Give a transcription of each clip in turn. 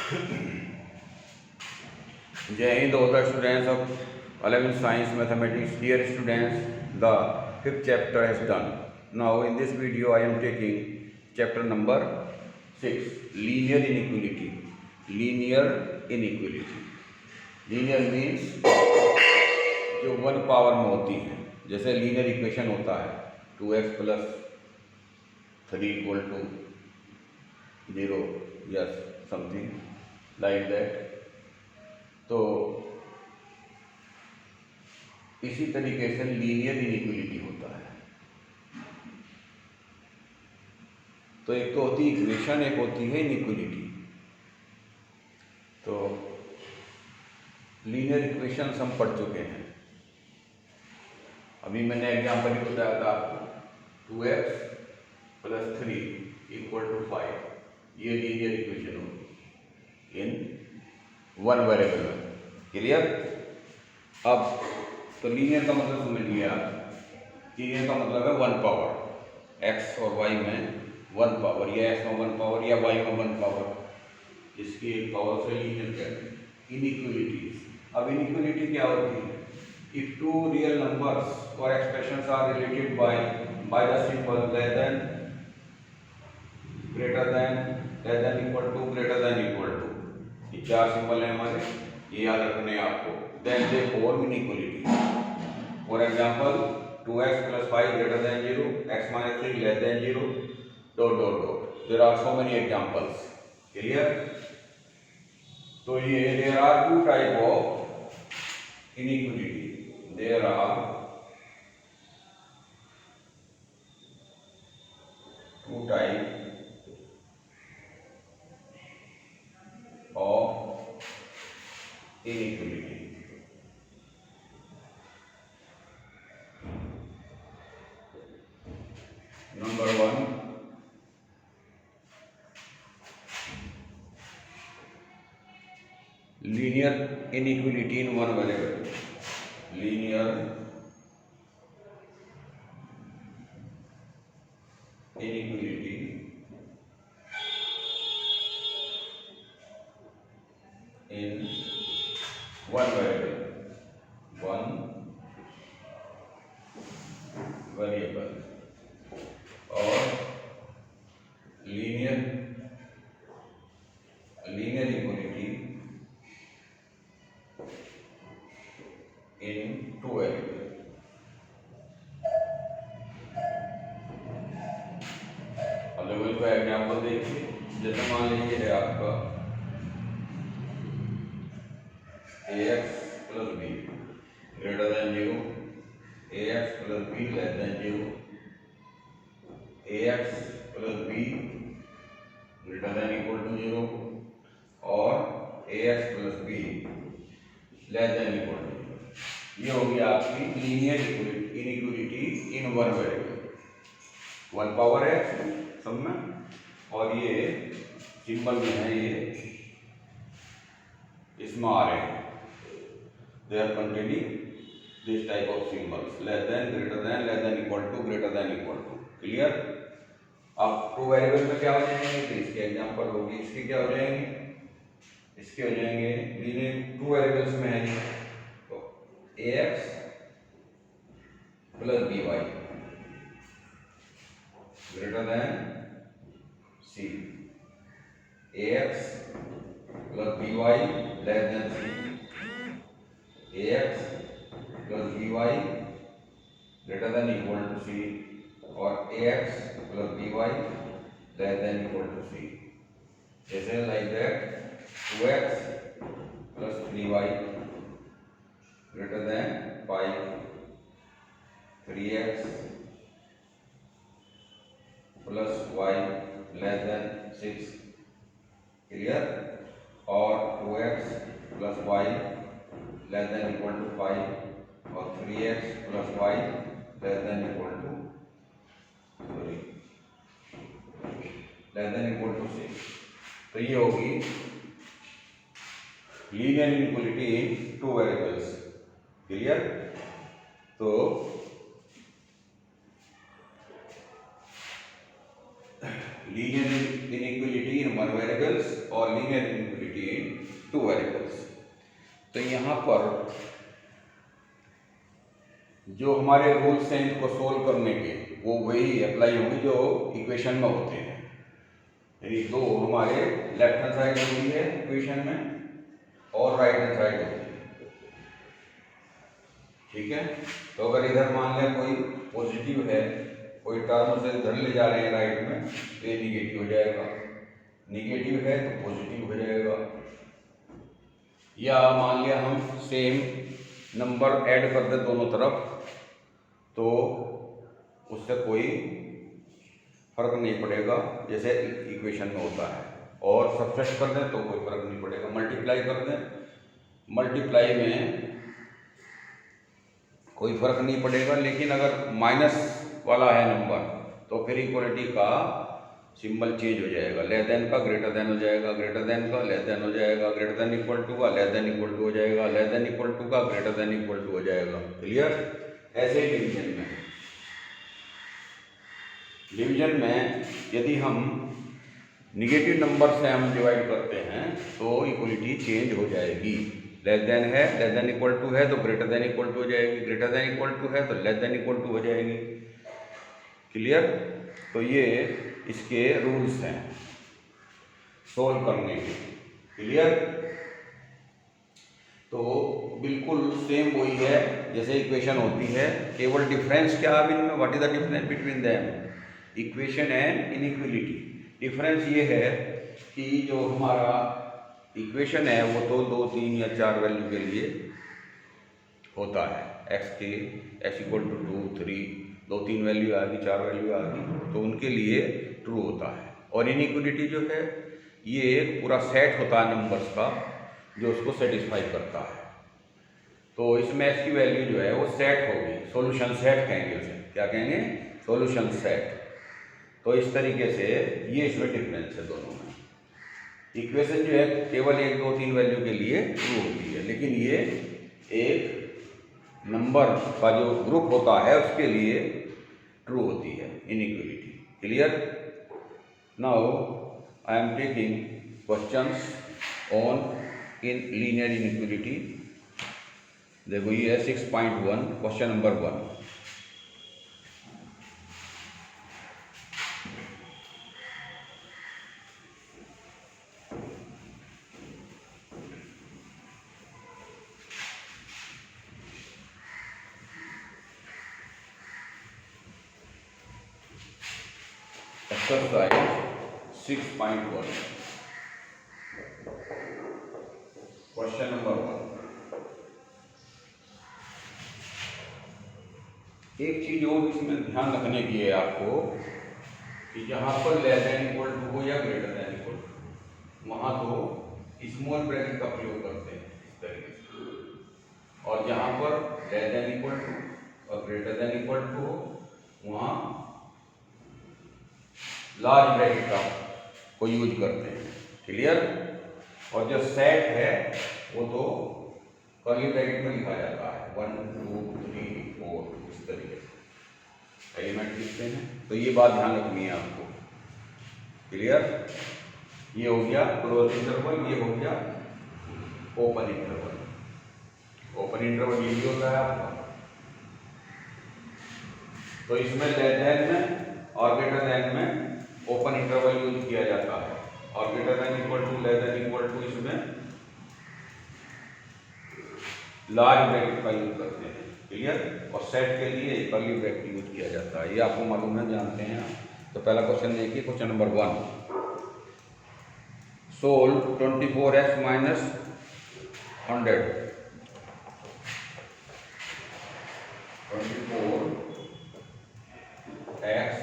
Jai Hind, all the students of 11th Science Mathematics. Dear students, the fifth chapter has done. Now in this video I am taking chapter number 6, linear inequality. Linear inequality. Linear means जो one power में होती है, जैसे linear equation होता है 2x + 3 = 0 या something like that. तो इसी तरीके से लीनियर इनइक्वालिटी होता है। तो एक तो होती है इक्वेशन, एक होती है इनइक्वालिटी। तो लीनियर इक्वेशंस हम पढ़ चुके हैं। अभी मैंने एग्जाम्पल ही बताया था आपको, 2x + 3 = 5। ये लीनियर इक्वेशन होगी इन वन वेरिएबल में। क्लियर? अब तो लीनियर का मतलब समझ लिया। लीनियर का मतलब है वन पावर, x और y में वन पावर, या x में वन पावर या y में वन पावर, इसकी एक पावर से लीनियर कहते हैं। इनइक्वालिटीज, अब इनइक्वालिटी क्या होती है? इफ टू रियल नंबर्स और expressions are related by the symbol less than, greater than, less than equal to, greater than equal to, ये चार सिंबल है हमारे, ये याद रखने हैं आपको। Then they form inequality. For example 2x + 5 > 0, x - 3 < 0, ... There are so many examples. Clear? तो ये there are two type of inequality. There are two type of inequality. Number one, linear inequality in one variable. Linear inequality in one variable. One variable or linear equality in two variable. अब देखो इसका example देखिए। जैसे मान लीजिए है आपका ax + b greater than 0, ax + b less than 0, ax + b greater than equal to 0 और ax + b less than equal to 0। ये होगी आपकी linear inequality in one variable. One power है सब में, और ये सिंबल में है, ये इसमें आ रहे हैं। They are containing this type of symbols, less than, greater than, less than equal to, greater than equal to। Clear? अब टू वेरिएबल में क्या हो जाएंगे? तो इसके एग्जांपल होगी, इसके क्या हो जाएंगे? इसके हो जाएंगे लीनियर, टू वेरिएबल्स में है तो ax + by greater than c, ax + by less than c, ax + by greater than equal to c और ax + by less than equal to c। जैसे like that 2x + 3y greater than 5, 3x + y less than 6। Clear? और 2x + y less than equal to 5 और 3x + y less than equal to, less than equal to 6। तो ये होगी linear inequality in two variables. Clear? तो linear inequality in one variables और linear inequality between two variables. तो यहाँ पर जो हमारे रूल्स हैं इनको सोल्व करने के वो वही अप्लाई होंगे जो इक्वेशन में होते हैं। यानी दो हमारे लेफ्ट हैंड साइड होती है इक्वेशन में और राइट हैंड साइड होती है, ठीक है। तो अगर इधर मान लें कोई पॉजिटिव है, कोई टर्म से इधर ले जा रहे हैं राइट में, तो ये निगेटिव हो जाएगा, निगेटिव है तो पॉजिटिव हो जाएगा। या मान लिया हम सेम नंबर ऐड कर दें दोनों तरफ, तो उससे कोई फर्क नहीं पड़ेगा जैसे इक्वेशन में होता है। और सब्ट्रैक्ट कर दें तो कोई फर्क नहीं पड़ेगा। मल्टीप्लाई कर दें, मल्टीप्लाई में कोई फर्क नहीं पड़ेगा। लेकिन अगर माइनस वाला है नंबर तो फिर इक्वलिटी का सिंबल चेंज हो जाएगा। लेस देन का ग्रेटर देन हो जाएगा, ग्रेटर देन का लेस देन हो जाएगा, ग्रेटर देन इक्वल टू का लेस देन इक्वल टू हो जाएगा, लेस देन इक्वल टू का ग्रेटर देन इक्वल टू हो जाएगा। क्लियर। ऐसे ही डिवीजन में यदि हम निगेटिव नंबर से हम डिवाइड करते हैं तो इक्वलिटी चेंज हो जाएगी। लेस देन है, लेस देन इक्वल टू है तो ग्रेटर देन इक्वल टू हो जाएगी, ग्रेटर देन इक्वल टू है तो लेस देन इक्वल टू हो जाएगी। क्लियर। तो ये इसके रूल्स हैं सोल्व करने के। क्लियर। तो बिल्कुल सेम वही है जैसे इक्वेशन होती है, केवल डिफरेंस क्या है इनमें, what is the difference between them, equation and inequality. Difference ये है कि जो हमारा इक्वेशन है वो तो 2, 3 या 4 वैल्यू के लिए होता है। एक्स के एक्स इक्वल टू 2, 3, 2, 3 वैल्यू आ गई, 4 वैल्यू आ गई तो उनके लिए ट्रू होता है। और इनइक्वलिटी जो है ये एक पूरा सेट होता है नंबर्स का जो उसको सेटिस्फाई करता है। तो इसमें एक्स की वैल्यू जो है वो सेट होगी, सॉल्यूशन सेट कहेंगे उसे। क्या कहेंगे? Solution set. तो इस तरीके से ये इसमें डिफरेंस है दोनों में। इक्वेशन जो है केवल 1, 2, 3 वैल्यू के लिए ट्रू होती है, लेकिन ये एक नंबर का जो ग्रुप होता है उसके लिए ट्रू होती है inequality. Clear. Now I am taking questions on in linear inequality. देखो ये है 6.1 question number 1। Exercise 6.1 question number 1। एक चीज और इसमें ध्यान रखने की है आपको कि जहां पर लेस देन इक्वल टू हो या ग्रेटर देन इक्वल टू, वहां तो स्मॉल ब्रैकेट का प्रयोग करते हैं इस तरीके से। और जहां पर लेस देन इक्वल टू और ग्रेटर देन इक्वल टू हो वहां लार्ज ब्रैकेट का को यूज करते हैं। क्लियर। और जो सेट है वो तो कर्ली ब्रैकेट में लिखा जाता है 1, 2, 3, 4 इस तरीके से एलिमेंट लिखते हैं। तो ये बात ध्यान रखनी है आपको। क्लियर। ये हो गया क्लोज इंटरवल, ये हो गया ओपन इंटरवल। ओपन इंटरवल ये भी होता है आपका। तो इसमें लेस देन में और ग्रेटर देन में ओपन इंटरवल यूज किया जाता है, और greater than equal to less than equal to इसमें लार्ज ब्रैकेट का यूज करते हैं। क्लियर। और सेट के लिए कर्ली ब्रैकेट यूज किया जाता है, ये आपको मालूम है, जानते हैं। तो पहला क्वेश्चन देखिए, question number 1। Solve 24x minus 100। 24x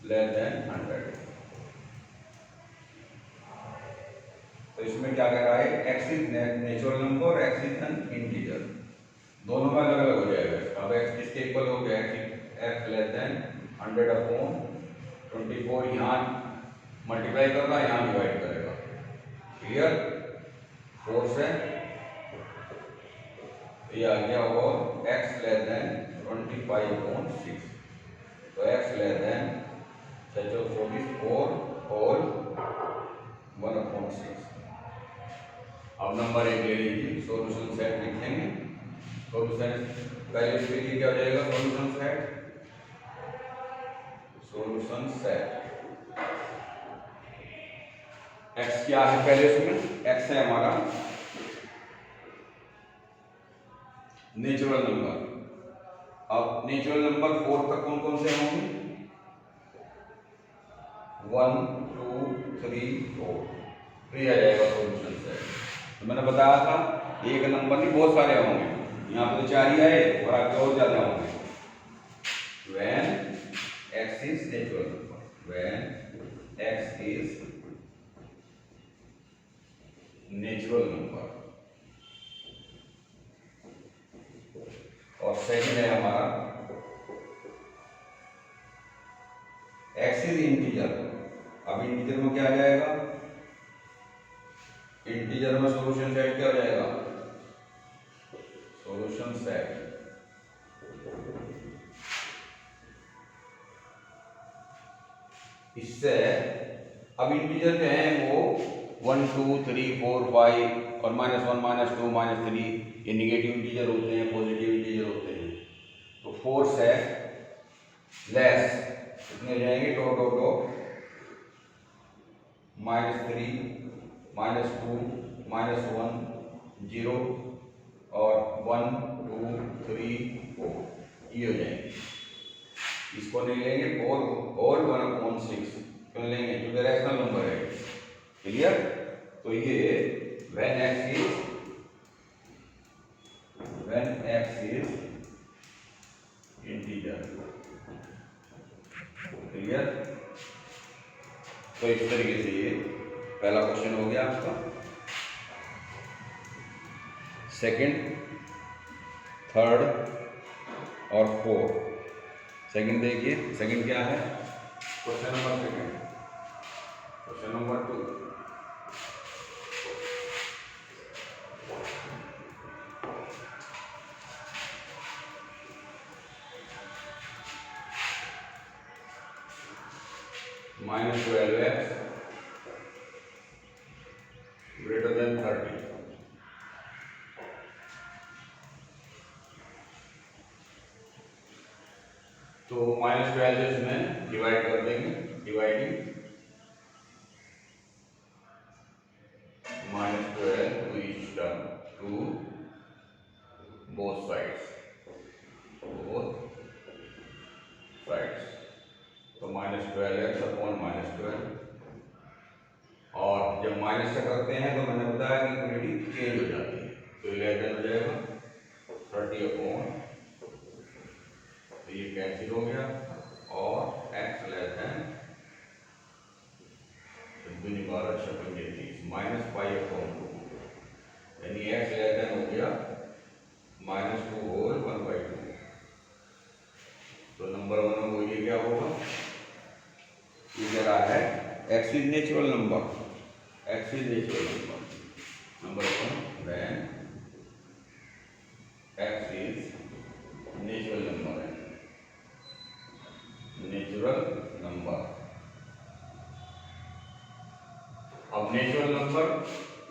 less than 100। तो इसमें क्या कह रहा है, x is natural number, x is an integer. दोनों में अलग अलग हो जाएगा इसका। अब x किसके इक्वल हो गया, x लेस देन 100 अपॉन 24। यहाँ मल्टीप्लाई करना, यहाँ डिवाइड करेगा। क्लियर। 4 से ये आ गया और x लेस देन 25/6। तो x लेस देन 4 और 1/6। अब नंबर एक ले लीजिए, सॉल्यूशन सेट लिखेंगे। सॉल्यूशन पहले इसके लिए क्या हो जाएगा, सॉल्यूशन सेट एक्स क्या है, पहले इसमें एक्स है हमारा नेचुरल नंबर। अब नेचुरल नंबर 4 तक कौन कौन से होंगे, 1 2 3 4, तो ये आ जाएगा सॉल्यूशन सेट। तो मैंने बताया था एक नंबर नहीं बहुत सारे होंगे, यहाँ पे तो 4 ही आए और आगे और ज्यादा होंगे। when x is natural number, when x is natural number, और सेकंड है हमारा x is इंटीजर। अब इंटीजर में क्या आ जाएगा, इंटीजर में सॉल्यूशन सेट क्या हो जाएगा, सॉल्यूशन सेट इससे अब इंटीजर जो है वो 1 2 3 4 5 और -1 -2 -3 ये निगेटिव इंटीजर होते हैं, पॉजिटिव इंटीजर होते हैं। तो 4 से लेस कितने हो जाएंगे, डॉट डॉट डॉट -3 -2 -1 0 और 1 2 3 4 ये हो जाएंगे। इसको नहीं लेंगे और 1/6 क्यों लेंगे, क्योंकि रैशनल नंबर है। क्लियर। तो ये when x is integer. Clear. तो इस तरीके से ये पहला क्वेश्चन हो गया आपका। सेकंड, थर्ड और फोर्थ। सेकंड देखिए, सेकंड क्या है, question number second, question number 2। -12x greater than 30। तो -12 से इसमें डिवाइड कर देंगे, dividing -12 to each term to both sides, तो -12x अपॉन -12। और जब माइनस से करते हैं तो मैंने बताया कि इक्वलिटी चेंज हो जाती है, तो 11 हो जाएगा 30 अपॉन, तो ये कैंसिल हो गया और x लेस देन 5 अपॉन 2, यानी x लेस देन हो गया -2 होल 1/2। तो नंबर 1 में वो ये क्या होगा, ये कह रहा है x is natural number, x is natural number. Number 1 when x is natural number है, नेचुरल नंबर। अब नेचुरल नंबर,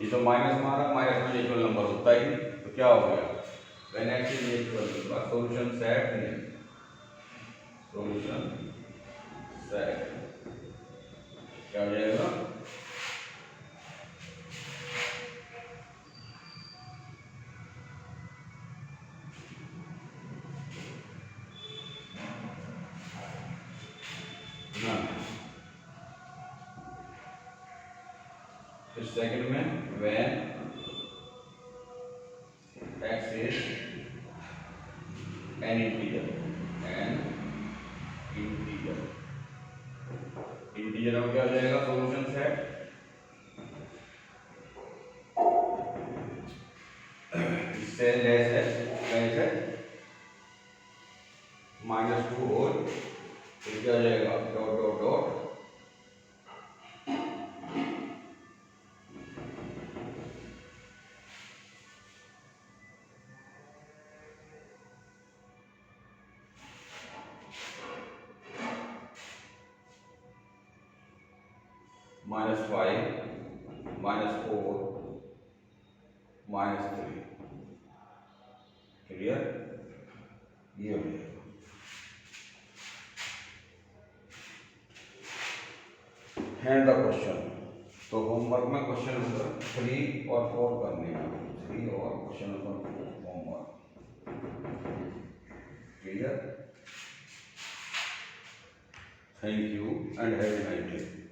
ये तो माइनस मारा, माइनस में नेचुरल नंबर होता ही नहीं, तो क्या हो गया, when x is natural number, solution set नहीं, सॉल्यूशन सेट क्या हो जाएगा, फिर सेकंड में when x is an integer, integer में क्या हो जाएगा, सॉल्यूशन सेट इससे लेस है, कैसे -2 होल, तो क्या हो जाएगा, डॉट डॉट डॉट -5 -4 -3। क्लियर? ये हो जाएगा। Hand the question. तो होमवर्क में क्वेश्चन नंबर 3 और 4 करने हैं, 3 और question number 4 homework. Clear? Thank you and have a nice day.